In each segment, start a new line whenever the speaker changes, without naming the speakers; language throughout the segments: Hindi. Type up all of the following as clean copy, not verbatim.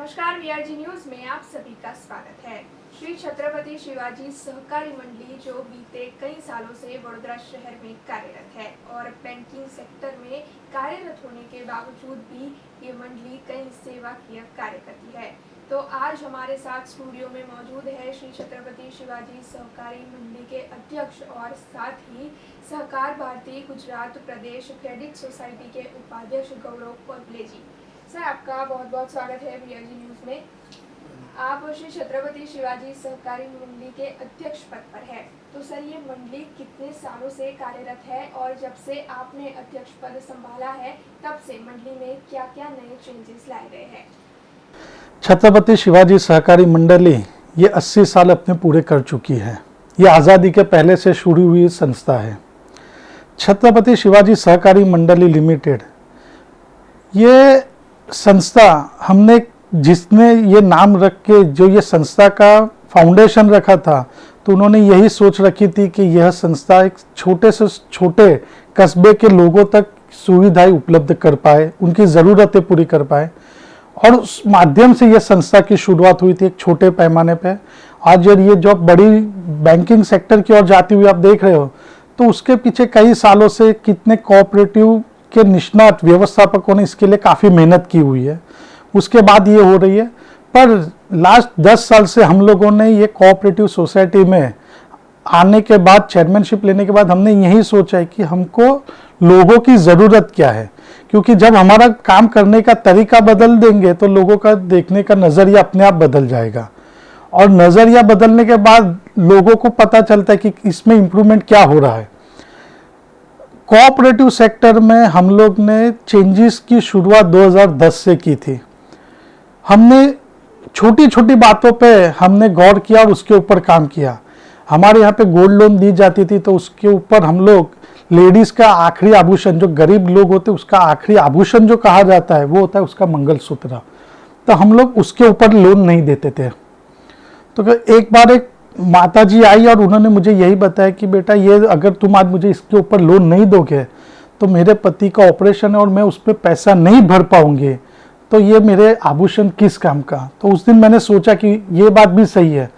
नमस्कार, वीआरजी न्यूज में आप सभी का स्वागत है। श्री छत्रपति शिवाजी सहकारी मंडली जो बीते कई सालों से वडोदरा शहर में कार्यरत है और बैंकिंग सेक्टर में कार्यरत होने के बावजूद भी ये मंडली कई सेवाकीय कार्य करती है। तो आज हमारे साथ स्टूडियो में मौजूद है श्री छत्रपति शिवाजी सहकारी मंडली के अध्यक्ष और साथ ही सहकार भारती गुजरात प्रदेश क्रेडिट सोसाइटी के उपाध्यक्ष गौरव कोल्पले जी। सर, आपका बहुत बहुत स्वागत है वीआरजी न्यूज में। आप श्री छत्रपति शिवाजी सहकारी मंडली के अध्यक्ष पद पर है, तो सर ये मंडली कितने सालों से कार्यरत है और जब से आपने अध्यक्ष पद संभाला है तब से मंडली में क्या क्या नए चेंजेस लाए गए हैं?
छत्रपति शिवाजी सहकारी मंडली ये 80 साल अपने पूरे कर चुकी है। ये आज़ादी के पहले से शुरू हुई संस्था है। छत्रपति शिवाजी सहकारी मंडली लिमिटेड ये संस्था हमने जिसने ये नाम रख के जो ये संस्था का फाउंडेशन रखा था, तो उन्होंने यही सोच रखी थी कि यह संस्था एक छोटे से छोटे कस्बे के लोगों तक सुविधाएं उपलब्ध कर पाए, उनकी ज़रूरतें पूरी कर पाए और उस माध्यम से यह संस्था की शुरुआत हुई थी एक छोटे पैमाने पे। आज ये जो बड़ी बैंकिंग सेक्टर की ओर जाती हुई आप देख रहे हो, तो उसके पीछे कई सालों से कितने कोऑपरेटिव के निष्णात व्यवस्थापकों ने इसके लिए काफ़ी मेहनत की हुई है, उसके बाद ये हो रही है। पर लास्ट 10 साल से हम लोगों ने ये कोऑपरेटिव सोसाइटी में आने के बाद, चेयरमैनशिप लेने के बाद हमने यही सोचा है कि हमको लोगों की ज़रूरत क्या है, क्योंकि जब हमारा काम करने का तरीका बदल देंगे तो लोगों का देखने का नज़रिया अपने आप बदल जाएगा और नज़रिया बदलने के बाद लोगों को पता चलता है कि इसमें इम्प्रूवमेंट क्या हो रहा है। कोऑपरेटिव सेक्टर में हम लोग ने चेंजेस की शुरुआत 2010 से की थी। हमने छोटी छोटी बातों पे हमने गौर किया और उसके ऊपर काम किया। हमारे यहाँ पे गोल्ड लोन दी जाती थी, तो उसके ऊपर हम लोग लेडीज़ का आखिरी आभूषण, जो गरीब लोग होते उसका आखिरी आभूषण जो कहा जाता है वो होता है उसका मंगलसूत्र, तो हम लोग उसके ऊपर लोन नहीं देते थे। तो एक बार एक माता जी आई और उन्होंने मुझे यही बताया कि बेटा ये अगर तुम आज मुझे इसके ऊपर लोन नहीं दोगे तो मेरे पति का ऑपरेशन है और मैं उस पर पैसा नहीं भर पाऊंगी, तो ये मेरे आभूषण किस काम का। तो उस दिन मैंने सोचा कि ये बात भी सही है,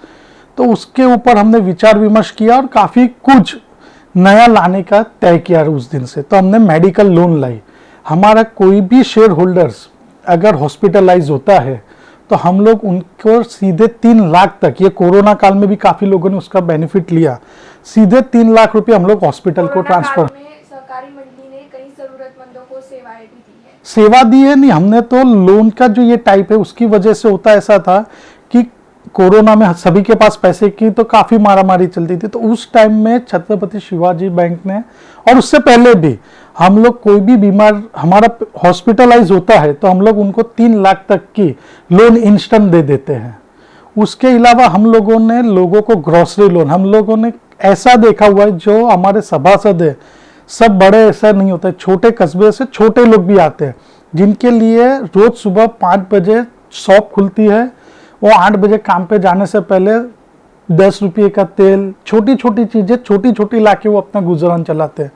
तो उसके ऊपर हमने विचार विमर्श किया और काफ़ी कुछ नया लाने का तय किया उस दिन से। तो हमने मेडिकल लोन लाई। हमारा कोई भी शेयर होल्डर्स अगर हॉस्पिटलाइज होता है तो हम लोग उनको सीधे 3 लाख तक, ये कोरोना काल में भी काफ़ी लोगों ने उसका बेनिफिट लिया, सीधे 3 लाख रुपए हम लोग हॉस्पिटल को ट्रांसफर।
सहकारी मंडली ने कई जरूरतमंदों को सेवाएं भी दी है।
सेवा दी है नहीं, हमने तो लोन का जो ये टाइप है उसकी वजह से होता ऐसा था कि कोरोना में सभी के पास पैसे की तो काफ़ी मारामारी चलती थी, तो उस टाइम में छत्रपति शिवाजी बैंक ने, और उससे पहले भी हम लोग कोई भी बीमार हमारा हॉस्पिटलाइज होता है तो हम लोग उनको 3 लाख तक की लोन इंस्टेंट दे देते हैं। उसके अलावा हम लोगों ने लोगों को ग्रोसरी लोन, हम लोगों ने ऐसा देखा हुआ है जो हमारे सभासद है सब बड़े ऐसा नहीं होता है, छोटे कस्बे से छोटे लोग भी आते हैं जिनके लिए रोज सुबह 5 बजे शॉप खुलती है, वो 8 बजे काम पे जाने से पहले 10 रुपये का तेल, छोटी छोटी चीज़ें छोटी छोटी ला के वो अपना गुजरान चलाते हैं।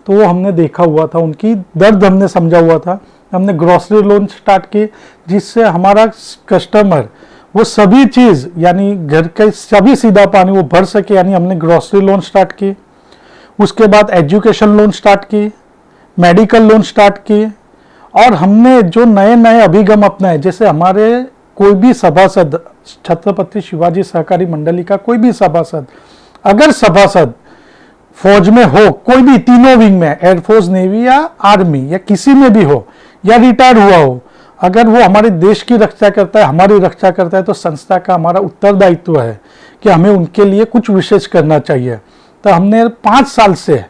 तो वो हमने देखा हुआ था, उनकी दर्द हमने समझा हुआ था। हमने ग्रोसरी लोन स्टार्ट की जिससे हमारा कस्टमर वो सभी चीज़ यानी घर के सभी सीधा पानी वो भर सके, यानी हमने ग्रोसरी लोन स्टार्ट की। उसके बाद एजुकेशन लोन स्टार्ट की, मेडिकल लोन स्टार्ट की, और हमने जो नए नए अभिगम अपनाए, जैसे हमारे कोई भी सभासद, छत्रपति शिवाजी सहकारी मंडली का कोई भी सभासद, अगर सभासद फौज में हो, कोई भी तीनों विंग में, एयरफोर्स, नेवी या आर्मी या किसी में भी हो, या रिटायर हुआ हो, अगर वो हमारे देश की रक्षा करता है, हमारी रक्षा करता है, तो संस्था का हमारा उत्तरदायित्व है कि हमें उनके लिए कुछ विशेष करना चाहिए। तो हमने 5 साल से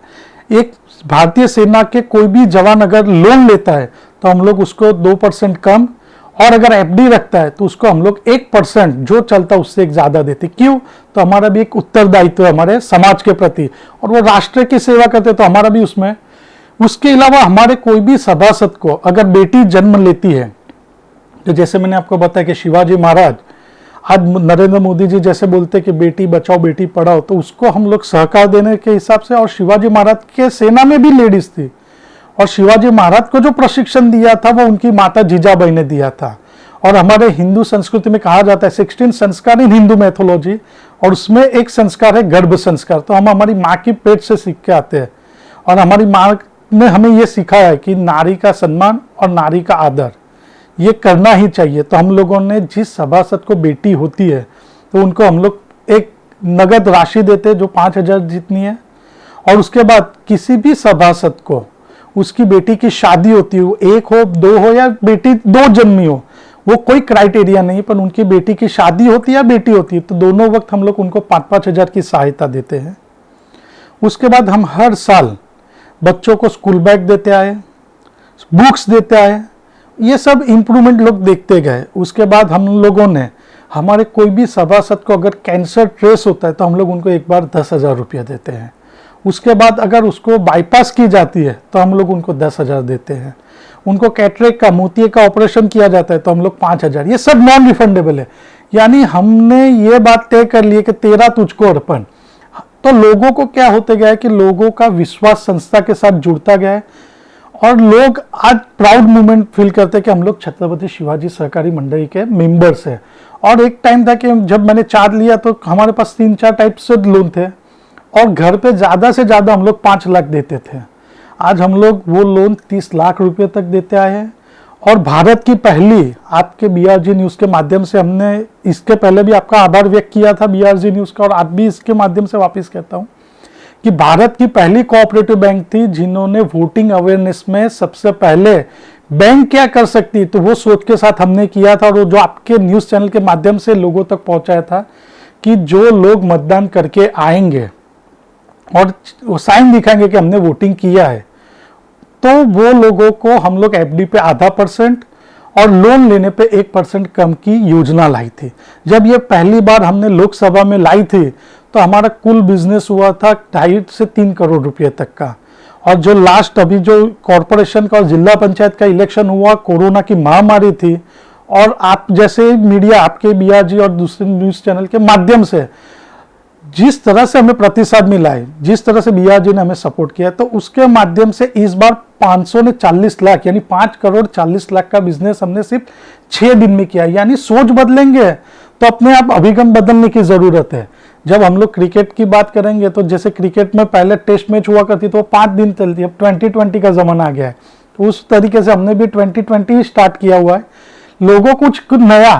एक भारतीय सेना के कोई भी जवान अगर लोन लेता है तो हम लोग उसको 2% कम, और अगर एफडी रखता है तो उसको हम लोग 1% जो चलता है उससे एक ज़्यादा देते। क्यों? तो हमारा भी एक उत्तरदायित्व है हमारे समाज के प्रति, और वो राष्ट्र की सेवा करते तो हमारा भी उसमें। उसके अलावा हमारे कोई भी सभासद को अगर बेटी जन्म लेती है, तो जैसे मैंने आपको बताया कि शिवाजी महाराज, आज नरेंद्र मोदी जी जैसे बोलते कि बेटी बचाओ बेटी पढ़ाओ, तो उसको हम लोग सहकार देने के हिसाब से, और शिवाजी महाराज के सेना में भी लेडीज थी, और शिवाजी महाराज को जो प्रशिक्षण दिया था वो उनकी माता जीजाबाई ने दिया था, और हमारे हिंदू संस्कृति में कहा जाता है 16 संस्कार इन हिंदू मैथोलॉजी, और उसमें एक संस्कार है गर्भ संस्कार। तो हम हमारी माँ की पेट से सीख के आते हैं, और हमारी माँ ने हमें ये सिखाया है कि नारी का सम्मान और नारी का आदर ये करना ही चाहिए। तो हम लोगों ने जिस सभासद को बेटी होती है तो उनको हम लोग एक नगद राशि देते हैं जो 5,000 जितनी है, और उसके बाद किसी भी सभासद को उसकी बेटी की शादी होती है, वो 1 हो 2 हो या बेटी 2 जन्मी हो, वो कोई क्राइटेरिया नहीं, पर उनकी बेटी की शादी होती है या बेटी होती है तो दोनों वक्त हम लोग उनको 5-5 हजार की सहायता देते हैं। उसके बाद हम हर साल बच्चों को स्कूल बैग देते आए, बुक्स देते आए, ये सब इम्प्रूवमेंट लोग देखते गए। उसके बाद हम लोगों ने हमारे कोई भी सभासद को अगर कैंसर ट्रेस होता है तो हम लोग उनको एक बार 10,000 रुपया देते हैं। उसके बाद अगर उसको बाईपास की जाती है तो हम लोग उनको 10,000 देते हैं। उनको कैटरेक्ट का मोतिये का ऑपरेशन किया जाता है तो हम लोग 5,000। ये सब नॉन रिफंडेबल है, यानी हमने ये बात तय कर ली कि तेरा तुझको अर्पण। तो लोगों को क्या होते गया है कि लोगों का विश्वास संस्था के साथ जुड़ता गया है, और लोग आज प्राउड मोमेंट फील करते हैं कि हम लोग छत्रपति शिवाजी सहकारी मंडली के मेंबर्स हैं। और एक टाइम था कि जब मैंने चार्ज लिया तो हमारे पास 3-4 टाइप से लोन थे, और घर पे ज़्यादा से ज़्यादा हम लोग 5 लाख देते थे। आज हम लोग वो लोन 30 लाख रुपए तक देते आए हैं। और भारत की पहली, आपके BRG न्यूज़ के माध्यम से हमने इसके पहले भी आपका आभार व्यक्त किया था BRG न्यूज़ का, और आज भी इसके माध्यम से वापस कहता हूँ कि भारत की पहली कोऑपरेटिव बैंक थी जिन्होंने वोटिंग अवेयरनेस में सबसे पहले बैंक क्या कर सकती तो वो सोच के साथ हमने किया था, और वो जो आपके न्यूज़ चैनल के माध्यम से लोगों तक पहुंचाया था कि जो लोग मतदान करके आएंगे और वो साइन दिखाएंगे कि हमने वोटिंग किया है, तो वो लोगों को हम लोग FD पे 0.5% और लोन लेने पे 1% कम की योजना लाई थी। जब ये पहली बार हमने लोकसभा में लाई थी तो हमारा कुल बिजनेस हुआ था 2.5 से 3 करोड़ रुपए तक का। और जो लास्ट अभी जो कॉरपोरेशन का और जिला पंचायत का इलेक्शन हुआ, कोरोना की महामारी थी, और आप जैसे मीडिया, आपके BRG और दूसरे न्यूज़ चैनल के माध्यम से जिस तरह से हमें प्रतिसाद मिला है, जिस तरह से BRG ने हमें सपोर्ट किया, तो उसके माध्यम से इस बार 540 लाख यानी 5 करोड़ 40 लाख का बिजनेस हमने सिर्फ 6 दिन में किया। यानी सोच बदलेंगे तो अपने आप अभिगम बदलने की जरूरत है। जब हम लोग क्रिकेट की बात करेंगे तो जैसे क्रिकेट में पहले टेस्ट मैच हुआ करती तो 5 दिन चलती, अब 2020 का जमाना आ गया है, तो उस तरीके से हमने भी 2020 ही स्टार्ट किया हुआ है। लोगों को कुछ नया,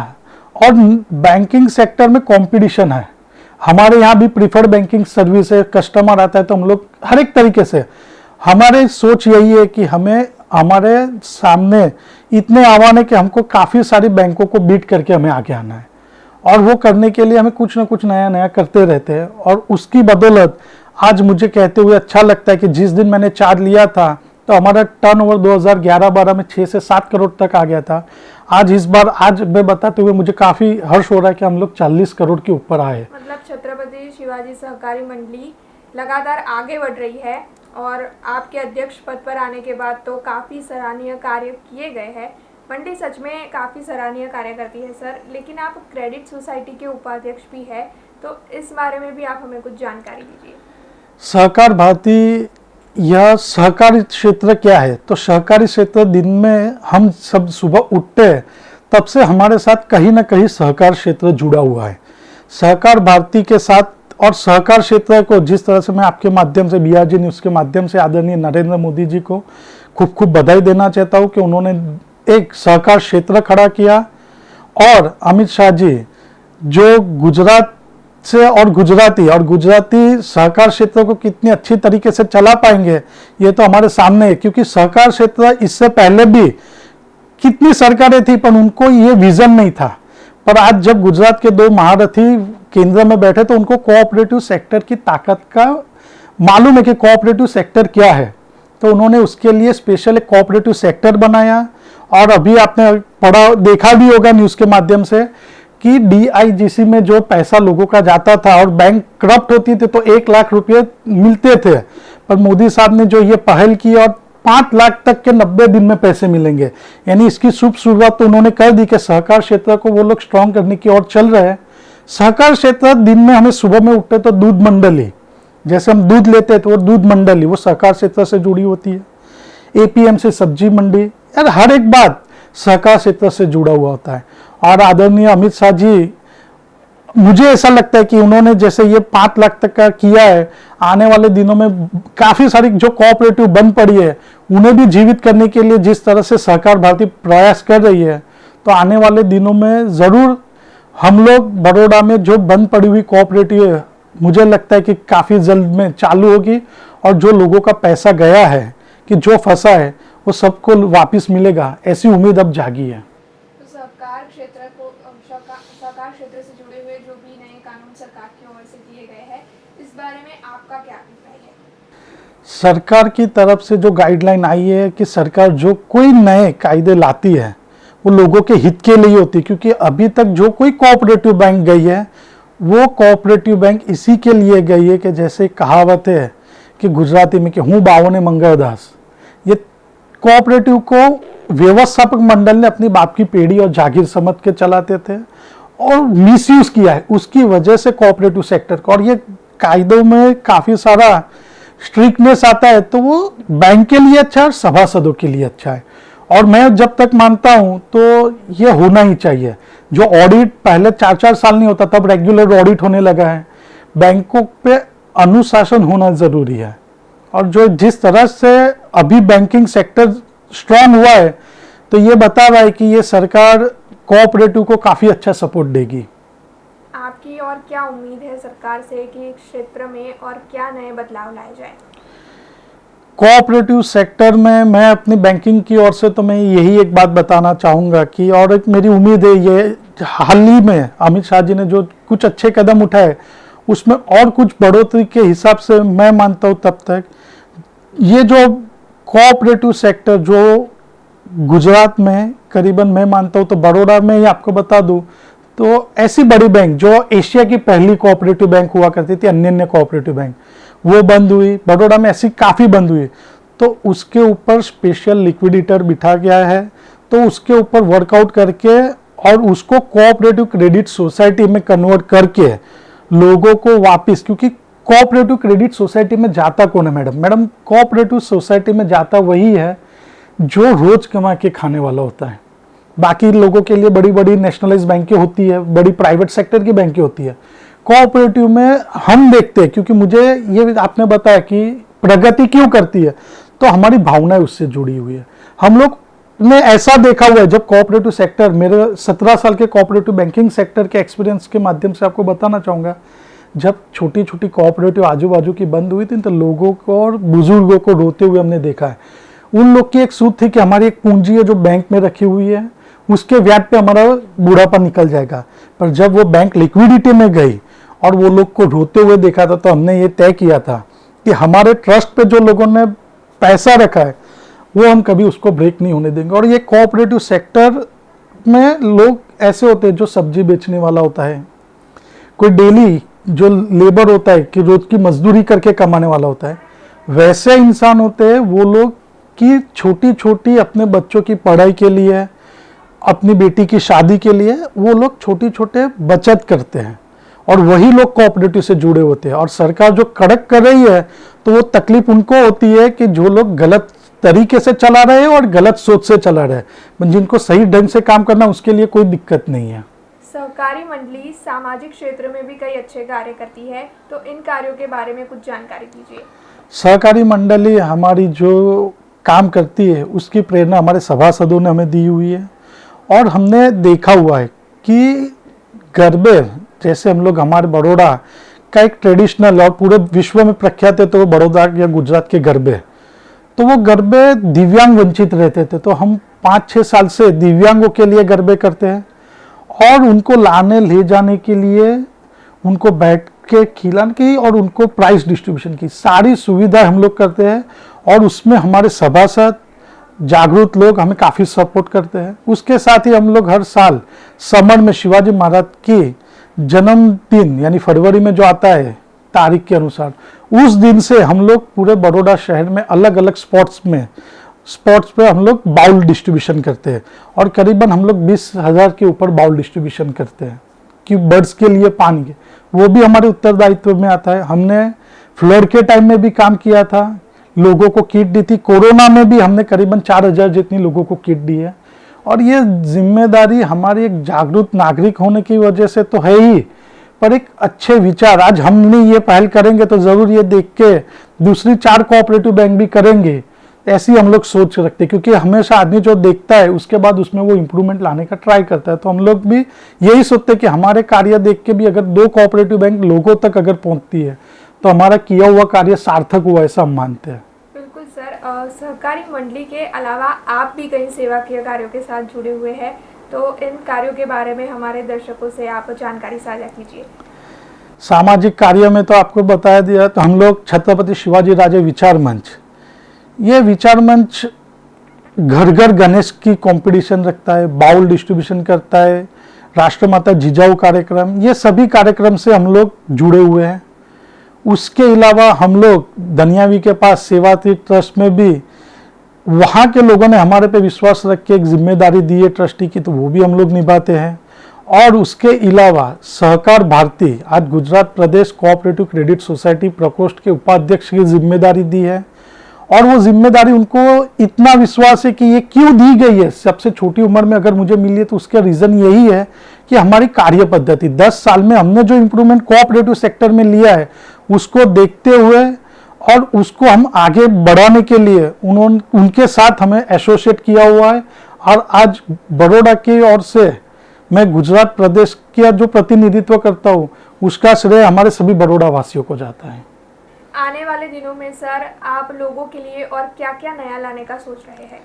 और बैंकिंग सेक्टर में कंपटीशन है। हमारे यहाँ भी प्रीफर्ड बैंकिंग सर्विस है, कस्टमर आता है तो हम लोग हर एक तरीके से, हमारे सोच यही है कि हमें हमारे सामने इतने आह्वान है कि हमको काफ़ी सारी बैंकों को बीट करके हमें आगे आना है, और वो करने के लिए हमें कुछ ना कुछ नया नया करते रहते हैं। और उसकी बदौलत आज मुझे कहते हुए अच्छा लगता है कि जिस दिन मैंने चार्ज लिया था तो हमारा टर्नओवर 2011-12 में 6 से 7 करोड़ तक आ गया था। आज इस बार, आज मैं बताते हुए मुझे काफ़ी हर्ष हो रहा है कि हम लोग 40 करोड़ के ऊपर आए।
मतलब छत्रपति शिवाजी सहकारी मंडली लगातार आगे बढ़ रही है, और आपके अध्यक्ष पद पर आने के बाद तो काफ़ी सराहनीय कार्य किए गए हैं। मंडी सच में काफ़ी सराहनीय कार्य करती है सर, लेकिन आप क्रेडिट सोसाइटी के उपाध्यक्ष भी है, तो इस बारे में भी आप हमें कुछ जानकारी दीजिए।
सहकार भारती यह सहकारी क्षेत्र क्या है, तो सहकारी क्षेत्र दिन में हम सब सुबह उठते हैं तब से हमारे साथ कहीं ना कहीं सहकार क्षेत्र जुड़ा हुआ है। सहकार भारती के साथ, और सहकार क्षेत्र को जिस तरह से मैं आपके माध्यम से BRG न्यूज़ के माध्यम से आदरणीय नरेंद्र मोदी जी को खूब खूब बधाई देना चाहता हूँ कि उन्होंने एक सहकार क्षेत्र खड़ा किया, और अमित शाह जी जो गुजरात से और गुजराती सहकार क्षेत्र को कितनी अच्छी तरीके से चला पाएंगे ये तो हमारे सामने है। क्योंकि सहकार क्षेत्र इससे पहले भी कितनी सरकारें थी पर उनको ये विजन नहीं था, पर आज जब गुजरात के 2 महारथी केंद्र में बैठे तो उनको कोऑपरेटिव सेक्टर की ताकत का मालूम है कि कोऑपरेटिव सेक्टर क्या है, तो उन्होंने उसके लिए स्पेशल एक कोऑपरेटिव सेक्टर बनाया। और अभी आपने पढ़ा देखा भी होगा न्यूज़ के माध्यम से कि DIGC में जो पैसा लोगों का जाता था और बैंक करप्ट होती थी तो 1 लाख रुपए मिलते थे, पर मोदी साहब ने जो ये पहल की और 5 लाख तक के 90 दिन में पैसे मिलेंगे, यानी इसकी शुभ शुरुआत तो उन्होंने कर दी कि सहकार क्षेत्र को वो लोग स्ट्रॉन्ग करने की ओर चल रहे हैं। सहकार क्षेत्र दिन में हमें सुबह में उठते तो दूध मंडली, जैसे हम दूध लेते हैं तो वो दूध मंडली वो सहकार क्षेत्र से जुड़ी होती है। APMC सब्जी मंडी, यार हर एक बात सहकार क्षेत्र से जुड़ा हुआ होता है। और आदरणीय अमित शाह जी, मुझे ऐसा लगता है कि उन्होंने जैसे ये 5 लाख तक का किया है, आने वाले दिनों में काफी सारी जो कोऑपरेटिव बंद पड़ी है उन्हें भी जीवित करने के लिए जिस तरह से सहकार भारती प्रयास कर रही है, तो आने वाले दिनों में जरूर हम लोग बड़ौदा में जो बंद पड़ी हुई कोऑपरेटिव है, मुझे लगता है कि काफी जल्द में चालू होगी और जो लोगों का पैसा गया है, कि जो फंसा है वो सबको वापस मिलेगा, ऐसी उम्मीद अब जागी है।
तो सहकार क्षेत्र से जुड़े हुए जो भी नए कानून सरकार की ओर से दिए गए हैं, इस बारे में आपका क्या अभिप्राय है?
सरकार की तरफ से जो गाइडलाइन आई है कि सरकार जो कोई नए कायदे लाती है वो लोगों के हित के लिए होती है, क्योंकि अभी तक जो कोई कोऑपरेटिव बैंक गई है वो कोऑपरेटिव बैंक इसी के लिए गई है कि जैसे कहावत है कि गुजराती में कि हूँ बावने मंगलदास, ये कोऑपरेटिव को व्यवस्थापक मंडल ने अपनी बाप की पेढ़ी और जागीर समझ के चलाते थे और मिसयूज किया है, उसकी वजह से कोऑपरेटिव सेक्टर को, और ये कायदों में काफी सारा स्ट्रिक्टनेस आता है तो वो बैंक के लिए अच्छा है और सभासदों के लिए अच्छा है। और मैं जब तक मानता हूं तो ये होना ही चाहिए। जो ऑडिट पहले 4-4 साल नहीं होता, तब रेगुलर ऑडिट होने लगा है। बैंकों पे अनुशासन होना जरूरी है, और जो जिस तरह से अभी बैंकिंग सेक्टर स्ट्रांग हुआ है तो ये बता रहा है कि ये सरकार कोऑपरेटिव को काफी अच्छा सपोर्ट देगी।
आपकी और क्या उम्मीद है सरकार से कि क्षेत्र में और क्या नए बदलाव लाए जाए?
कोऑपरेटिव सेक्टर में मैं अपनी बैंकिंग की ओर से तो मैं यही एक बात बताना चाहूँगा कि, और एक मेरी उम्मीद है, ये हाल ही में अमित शाह जी ने जो कुछ अच्छे कदम उठाए उसमें और कुछ बढ़ोतरी के हिसाब से मैं मानता हूँ तब तक ये जो कोऑपरेटिव सेक्टर जो गुजरात में करीबन मैं मानता हूँ, तो बड़ौदा में ही आपको बता दूँ तो ऐसी बड़ी बैंक जो एशिया की पहली कोऑपरेटिव बैंक हुआ करती थी, अन्य कोऑपरेटिव बैंक, वो बंद हुई। बड़ौदा में ऐसी काफ़ी बंद हुई, तो उसके ऊपर स्पेशल लिक्विडिटर बिठा गया है, तो उसके ऊपर वर्कआउट करके और उसको कोऑपरेटिव क्रेडिट सोसाइटी में कन्वर्ट करके लोगों को वापस, क्योंकि कोऑपरेटिव क्रेडिट सोसाइटी में जाता कौन है मैडम? कोऑपरेटिव सोसाइटी में जाता वही है जो रोज कमा के खाने वाला होता है। बाकी लोगों के लिए बड़ी बड़ी नेशनलाइज बैंकें होती है, बड़ी प्राइवेट सेक्टर की बैंकें होती है। कोऑपरेटिव में हम देखते हैं, क्योंकि मुझे ये आपने बताया कि प्रगति क्यों करती है, तो हमारी भावनाएं उससे जुड़ी हुई है। हम लोग ने ऐसा देखा हुआ है, जब कोऑपरेटिव सेक्टर, मेरे 17 साल के कोऑपरेटिव बैंकिंग सेक्टर के एक्सपीरियंस के माध्यम से आपको बताना चाहूँगा, जब छोटी छोटी कोऑपरेटिव आजू बाजू की बंद हुई थी तो लोगों को और बुजुर्गों को रोते हुए हमने देखा है। उन लोग की एक सूद थी कि हमारी एक पूंजी है जो बैंक में रखी हुई है, उसके ब्याज पे हमारा बुढ़ापा निकल जाएगा। पर जब वो बैंक लिक्विडिटी में गई और वो लोग को रोते हुए देखा था, तो हमने ये तय किया था कि हमारे ट्रस्ट पे जो लोगों ने पैसा रखा है वो हम कभी उसको ब्रेक नहीं होने देंगे। और ये कोऑपरेटिव सेक्टर में लोग ऐसे होते हैं जो सब्जी बेचने वाला होता है, कोई डेली जो लेबर होता है कि रोज की मजदूरी करके कमाने वाला होता है, वैसे इंसान होते हैं वो लोग कि छोटी छोटी अपने बच्चों की पढ़ाई के लिए, अपनी बेटी की शादी के लिए वो लोग छोटी छोटे बचत करते हैं, और वही लोग कोऑपरेटिव से जुड़े होते हैं। और सरकार जो कड़क कर रही है तो वो तकलीफ उनको होती है कि जो लोग गलत तरीके से चला रहे हैं और गलत सोच से चला रहे हैं, जिनको सही ढंग से काम करना उसके लिए कोई दिक्कत नहीं है।
सहकारी मंडली सामाजिक क्षेत्र में भी कई अच्छे कार्य करती है, तो इन कार्यों के बारे में कुछ जानकारी दीजिए।
सहकारी मंडली हमारी जो काम करती है उसकी प्रेरणा हमारे सभासदों ने हमें दी हुई है, और हमने देखा हुआ है कि गरबे, जैसे हम लोग, हमारे बड़ौदा का एक ट्रेडिशनल और पूरे विश्व में प्रख्यात है तो वो बड़ौदा या गुजरात के गरबे, तो वो गरबे दिव्यांग वंचित रहते थे, तो हम 5-6 साल से दिव्यांगों के लिए गरबे करते हैं, और उनको लाने ले जाने के लिए, उनको बैठ के खिलाने की और उनको प्राइस डिस्ट्रीब्यूशन की सारी सुविधा हम लोग करते हैं, और उसमें हमारे सभासद जागरूक लोग हमें काफ़ी सपोर्ट करते हैं। उसके साथ ही हम लोग हर साल समर में शिवाजी महाराज की जन्मदिन यानी फरवरी में जो आता है तारीख के अनुसार, उस दिन से हम लोग पूरे बड़ौदा शहर में अलग अलग स्पॉट्स पे हम लोग बाउल डिस्ट्रीब्यूशन करते हैं, और करीबन हम लोग 20,000 के ऊपर बाउल डिस्ट्रीब्यूशन करते हैं कि बर्ड्स के लिए पानी के, वो भी हमारे उत्तरदायित्व में आता है। हमने फ्लड के टाइम में भी काम किया था, लोगों को किट दी थी। कोरोना में भी हमने करीबन 4,000 जितनी लोगों को किट दी है, और ये जिम्मेदारी हमारी एक जागरूक नागरिक होने की वजह से तो है ही, पर एक अच्छे विचार, आज हमने ये पहल करेंगे तो जरूर ये देख के दूसरी 4 कोऑपरेटिव बैंक भी करेंगे, ऐसी हम लोग सोच रखते हैं। क्योंकि हमेशा आदमी जो देखता है उसके बाद उसमें वो इम्प्रूवमेंट लाने का ट्राई करता है। तो हम लोग भी यही सोचते हैं कि हमारे कार्य देख के भी अगर 2 कोऑपरेटिव बैंक लोगों तक अगर पहुंचती है तो हमारा किया हुआ कार्य सार्थक हुआ, ऐसा हम मानते हैं।
बिल्कुल सर, सहकारी मंडली के अलावा आप भी कई सेवा के कार्यों के साथ जुड़े हुए हैं, तो इन कार्यों के बारे में हमारे दर्शकों से आप जानकारी साझा कीजिए।
सामाजिक कार्य में तो आपको बताया दिया, तो हम लोग छत्रपति शिवाजी राजे विचार मंच, ये विचार मंच घर घर गणेश की कंपटीशन रखता है, बाउल डिस्ट्रीब्यूशन करता है, राष्ट्रमाता जिजाऊ कार्यक्रम, ये सभी कार्यक्रम से हम लोग जुड़े हुए हैं। उसके अलावा हम लोग दनियावी के पास सेवा तीर्थ ट्रस्ट में भी, वहाँ के लोगों ने हमारे पे विश्वास रख के एक जिम्मेदारी दी है ट्रस्टी की, तो वो भी हम लोग निभाते हैं। और उसके अलावा सहकार भारती, आज गुजरात प्रदेश कोऑपरेटिव क्रेडिट सोसाइटी प्रकोष्ठ के उपाध्यक्ष की जिम्मेदारी दी है। और वो जिम्मेदारी उनको इतना विश्वास है कि ये क्यों दी गई है, सबसे छोटी उम्र में अगर मुझे मिली है तो उसका रीजन यही है कि हमारी कार्य पद्धति 10 साल में हमने जो इम्प्रूवमेंट कोऑपरेटिव सेक्टर में लिया है उसको देखते हुए और उसको हम आगे बढ़ाने के लिए उनके साथ हमें एसोसिएट किया हुआ है। और आज बड़ौदा की ओर से मैं गुजरात प्रदेश का जो प्रतिनिधित्व करता हूँ उसका श्रेय हमारे सभी बड़ौदा वासियों को जाता है।
आने वाले दिनों में सर आप लोगों के लिए और क्या क्या नया लाने का सोच रहे हैं?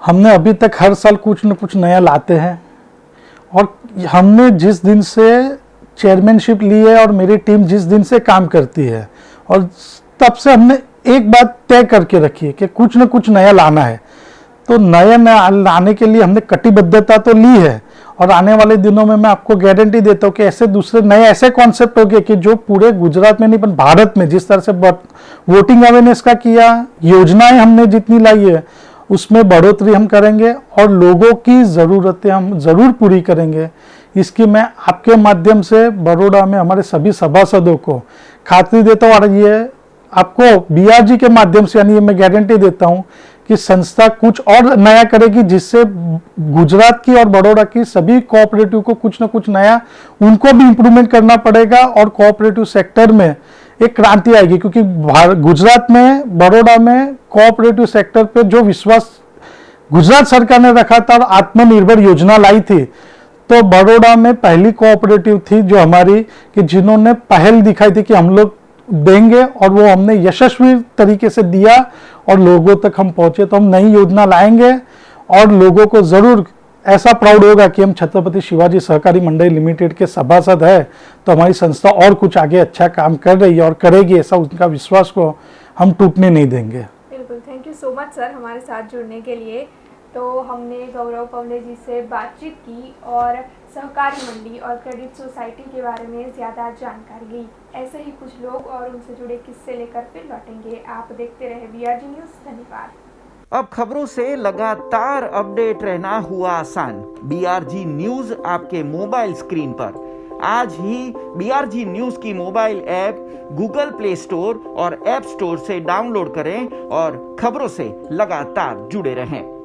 हमने अभी तक हर साल कुछ न कुछ नया लाते हैं, और हमने जिस दिन से चेयरमैनशिप ली है और मेरी टीम जिस दिन से काम करती है, और तब से हमने एक बात तय करके रखी है कि कुछ न कुछ नया लाना है। तो नया लाने के लिए हमने कटिबद्धता तो ली है, और आने वाले दिनों में मैं आपको गारंटी देता हूँ कि ऐसे दूसरे नए ऐसे कॉन्सेप्ट हो गए कि जो पूरे गुजरात में नहीं पर भारत में, जिस तरह से वोटिंग अवेयरनेस का किया, योजनाएं हमने जितनी लाई है उसमें बढ़ोतरी हम करेंगे और लोगों की ज़रूरतें हम ज़रूर पूरी करेंगे। इसकी मैं आपके माध्यम से बड़ौदा में हमारे सभी सभासदों को खातरी देता हूँ, और ये आपको बीआरजी के माध्यम से यानी मैं गारंटी देता हूँ कि संस्था कुछ और नया करेगी, जिससे गुजरात की और बड़ौदा की सभी कोऑपरेटिव को कुछ ना कुछ नया उनको भी इंप्रूवमेंट करना पड़ेगा और कोऑपरेटिव सेक्टर में एक क्रांति आएगी। क्योंकि गुजरात में, बड़ौदा में कोऑपरेटिव सेक्टर पे जो विश्वास गुजरात सरकार ने रखा था और आत्मनिर्भर योजना लाई थी, तो बड़ौदा में पहली कोऑपरेटिव थी जो हमारी, कि जिन्होंने पहल दिखाई थी कि हम लोग देंगे, और वो हमने यशस्वी तरीके से दिया और लोगों तक हम पहुंचे। तो हम नई योजना लाएंगे और लोगों को जरूर ऐसा प्राउड होगा कि हम छत्रपति शिवाजी सहकारी मंडली लिमिटेड के सभासद है, तो हमारी संस्था और कुछ आगे अच्छा काम कर रही है और करेगी, ऐसा उनका विश्वास को हम टूटने नहीं देंगे।
बिल्कुल, thank you so much sir हमारे साथ जुड़ने के लिए। तो हमने गौरव पवले जी से बातचीत की और सहकारी मंडी और क्रेडिट सोसाइटी के बारे में ज़्यादा जानकारी ली। ऐसे ही कुछ लोग और उनसे जुड़े किस्से लेकर फिर लौटेंगे। आप देखते रहे बीआरजी न्यूज़। धन्यवाद।
अब खबरों से लगातार अपडेट रहना हुआ आसान। बीआरजी न्यूज़ आपके मोबाइल स्क्रीन पर। आज ही बीआरजी न्यूज़ की mobile app Google play store और ऐप स्टोर से डाउनलोड करें और खबरों से लगातार जुड़े रहें।